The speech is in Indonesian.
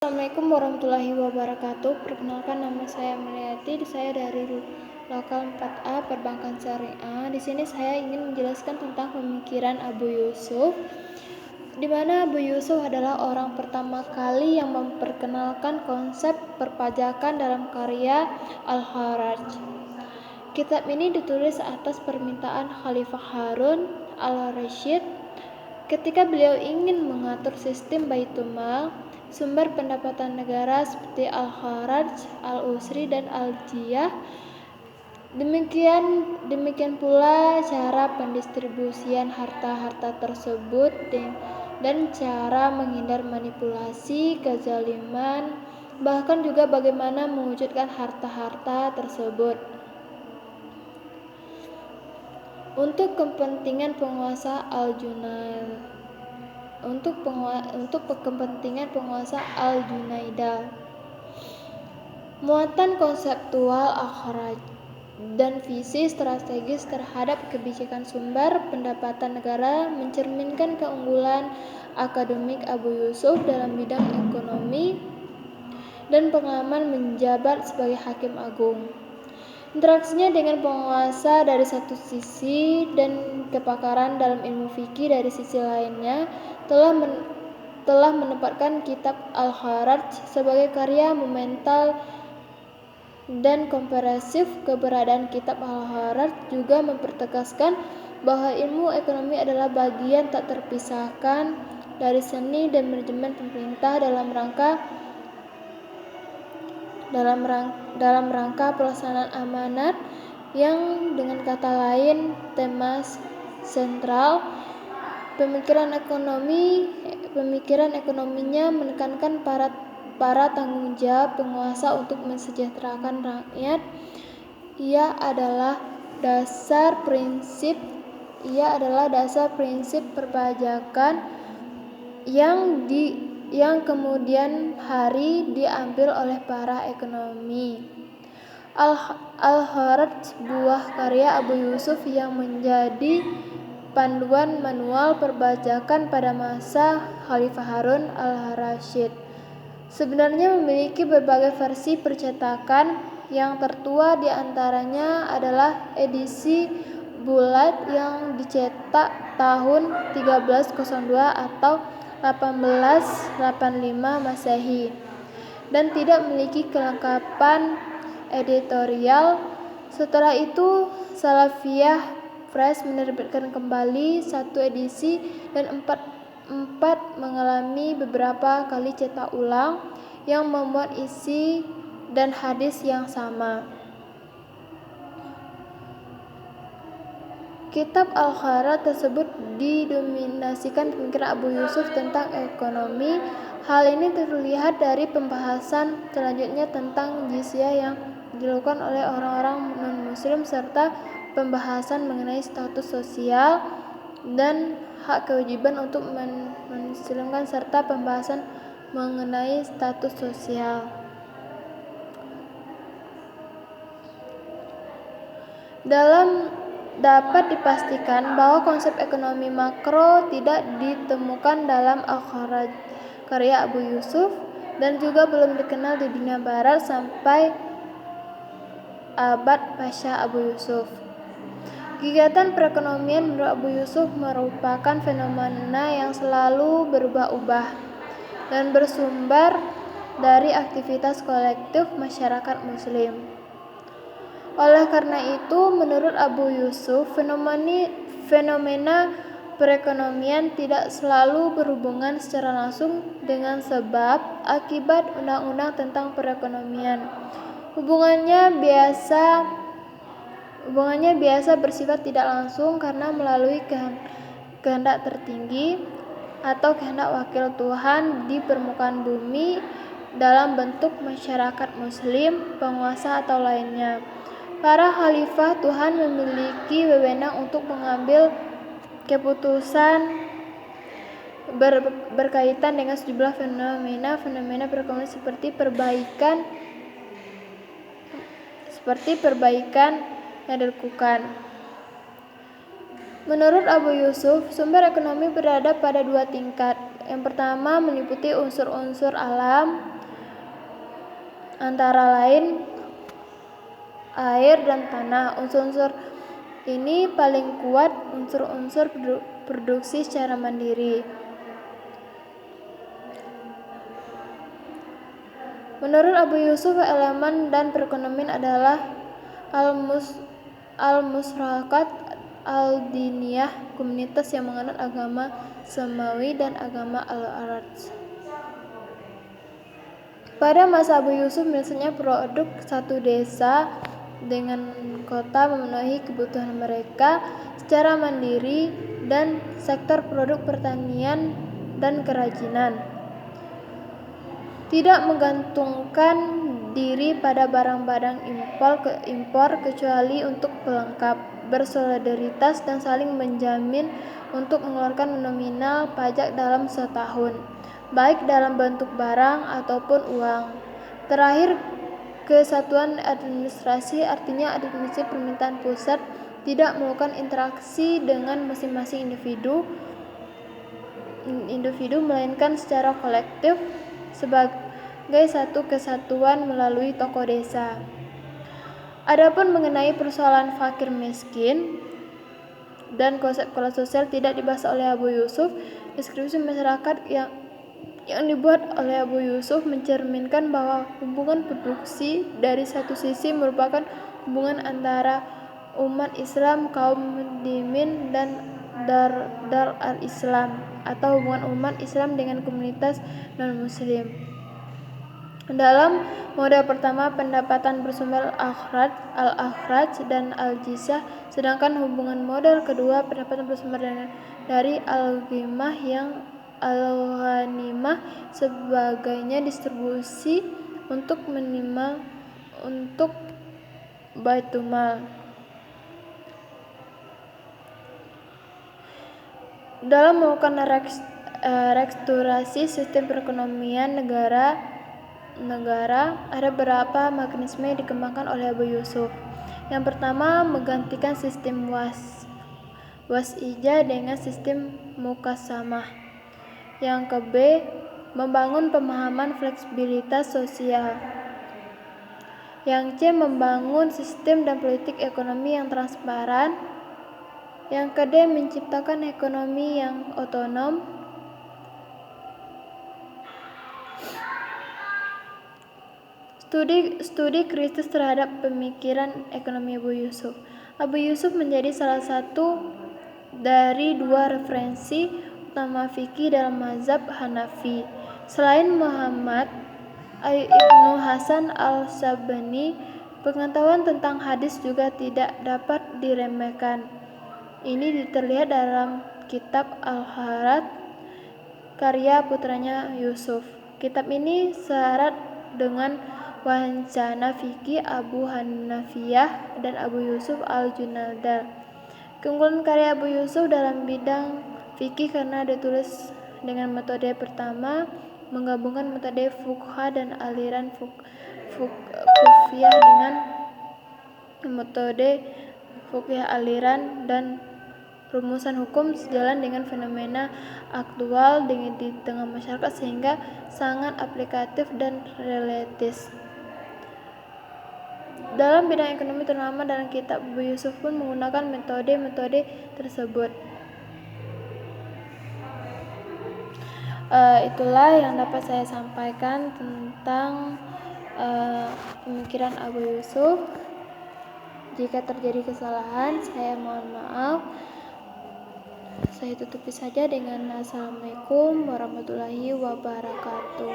Assalamualaikum warahmatullahi wabarakatuh. Perkenalkan, nama saya Meliati. Saya dari Lokal 4A Perbankan Syariah. Di sini saya ingin menjelaskan tentang pemikiran Abu Yusuf, di mana Abu Yusuf adalah orang pertama kali yang memperkenalkan konsep perpajakan dalam karya Al-Kharaj. Kitab ini ditulis atas permintaan Khalifah Harun al-Rasyid ketika beliau ingin mengatur sistem Baitulmal, sumber pendapatan negara seperti Al-Kharaj, Al-Usri, dan Al-Jiyah. Demikian pula cara pendistribusian harta-harta tersebut dan cara menghindar manipulasi, kezaliman, bahkan juga bagaimana mewujudkan harta-harta tersebut untuk kepentingan penguasa Al-Junaidah. Muatan konseptual Al-Kharaj dan visi strategis terhadap kebijakan sumber pendapatan negara mencerminkan keunggulan akademik Abu Yusuf dalam bidang ekonomi dan pengalaman menjabat sebagai hakim agung. Interaksinya dengan penguasa dari satu sisi dan kepakaran dalam ilmu fikih dari sisi lainnya telah menempatkan kitab Al-Kharaj sebagai karya monumental dan komprehensif. Keberadaan kitab Al-Kharaj juga mempertegaskan bahwa ilmu ekonomi adalah bagian tak terpisahkan dari seni dan manajemen pemerintah dalam rangka pelaksanaan amanat, yang dengan kata lain tema sentral pemikiran ekonominya menekankan para tanggung jawab penguasa untuk mensejahterakan rakyat. Ia adalah dasar prinsip perpajakan yang kemudian hari diambil oleh para ekonomi. Al-Kharaj, buah karya Abu Yusuf yang menjadi panduan manual perpajakan pada masa Khalifah Harun al-Rasyid, sebenarnya memiliki berbagai versi percetakan. Yang tertua di antaranya adalah edisi bulat yang dicetak tahun 1302 atau 1885 Masehi dan tidak memiliki kelengkapan editorial. Setelah itu Salafiyah Press menerbitkan kembali satu edisi dan empat mengalami beberapa kali cetak ulang yang memuat isi dan hadis yang sama. Kitab Al-Kharaj tersebut didominasikan pemikiran Abu Yusuf tentang ekonomi. Hal ini terlihat dari pembahasan selanjutnya tentang jizyah yang dilakukan oleh orang-orang non-muslim, serta pembahasan mengenai status sosial dan hak kewajiban untuk menmuslimkan, serta pembahasan mengenai status sosial. Dapat dipastikan bahwa konsep ekonomi makro tidak ditemukan dalam Al-Kharaj karya Abu Yusuf dan juga belum dikenal di dunia barat sampai abad Pasha Abu Yusuf. Kegiatan perekonomian menurut Abu Yusuf merupakan fenomena yang selalu berubah-ubah dan bersumber dari aktivitas kolektif masyarakat muslim. Oleh karena itu, menurut Abu Yusuf, fenomena perekonomian tidak selalu berhubungan secara langsung dengan sebab akibat undang-undang tentang perekonomian. Hubungannya biasa bersifat tidak langsung karena melalui kehendak tertinggi atau kehendak wakil Tuhan di permukaan bumi dalam bentuk masyarakat muslim, penguasa atau lainnya. Para khalifah Tuhan memiliki wewenang untuk mengambil keputusan berkaitan dengan sejumlah fenomena perekonomian seperti perbaikan yang dilakukan. Menurut Abu Yusuf, sumber ekonomi berada pada dua tingkat, Yang pertama meliputi unsur-unsur alam, antara lain air dan tanah. Unsur-unsur ini paling kuat unsur-unsur produksi secara mandiri. Menurut Abu Yusuf, elemen dan perekonomian adalah al-musyarakat al-diniyah, komunitas yang menganut agama Samawi dan agama al-Araj. Pada masa Abu Yusuf, misalnya produk satu desa dengan kota memenuhi kebutuhan mereka secara mandiri dan sektor produk pertanian dan kerajinan. Tidak menggantungkan diri pada barang-barang impor kecuali untuk pelengkap, bersolidaritas dan saling menjamin untuk mengeluarkan nominal pajak dalam setahun, baik dalam bentuk barang ataupun uang. Terakhir, kesatuan administrasi, artinya administrasi permintaan pusat tidak melakukan interaksi dengan masing-masing individu melainkan secara kolektif sebagai satu kesatuan melalui tokoh desa. Adapun mengenai persoalan fakir miskin dan konsep kelas sosial tidak dibahas oleh Abu Yusuf. Deskripsi masyarakat yang dibuat oleh Abu Yusuf mencerminkan bahwa hubungan produksi dari satu sisi merupakan hubungan antara umat Islam, kaum muslimin dan dar al-Islam, atau hubungan umat Islam dengan komunitas non-muslim. Dalam model pertama, pendapatan bersumber al-akhraj dan al-jizyah, sedangkan hubungan model kedua, pendapatan bersumber dari al-ghanimah yang al-ghanimah sebagainya distribusi untuk baitul mal. Dalam melakukan restorasi sistem perekonomian negara, ada beberapa mekanisme yang dikembangkan oleh Abu Yusuf. Yang pertama, menggantikan sistem wasijah dengan sistem mukasamah. Yang kedua, membangun pemahaman fleksibilitas sosial. Yang C, membangun sistem dan politik ekonomi yang transparan. Yang kedua, menciptakan ekonomi yang otonom. Studi kritis terhadap pemikiran ekonomi Abu Yusuf. Abu Yusuf menjadi salah satu dari dua referensi utama fikih dalam mazhab Hanafi. Selain Muhammad Ibnu Hasan al-Shaybani, pengetahuan tentang hadis juga tidak dapat diremehkan. Ini terlihat dalam kitab Al-Harrat karya putranya Yusuf. Kitab ini syarat dengan wancana fikih Abu Hanafiyah dan Abu Yusuf al-Junadal. Keunggulan karya Abu Yusuf dalam bidang fikih karena ditulis dengan metode pertama, menggabungkan metode fuqaha dan aliran Kufiyah dengan metode fuqaha aliran dan rumusan hukum sejalan dengan fenomena aktual di tengah masyarakat sehingga sangat aplikatif dan realistis. Dalam bidang ekonomi terutama dalam kitab Abu Yusuf pun menggunakan metode-metode tersebut. Itulah yang dapat saya sampaikan tentang pemikiran Abu Yusuf. Jika terjadi kesalahan, saya mohon maaf. Saya tutupi saja dengan Assalamualaikum warahmatullahi wabarakatuh.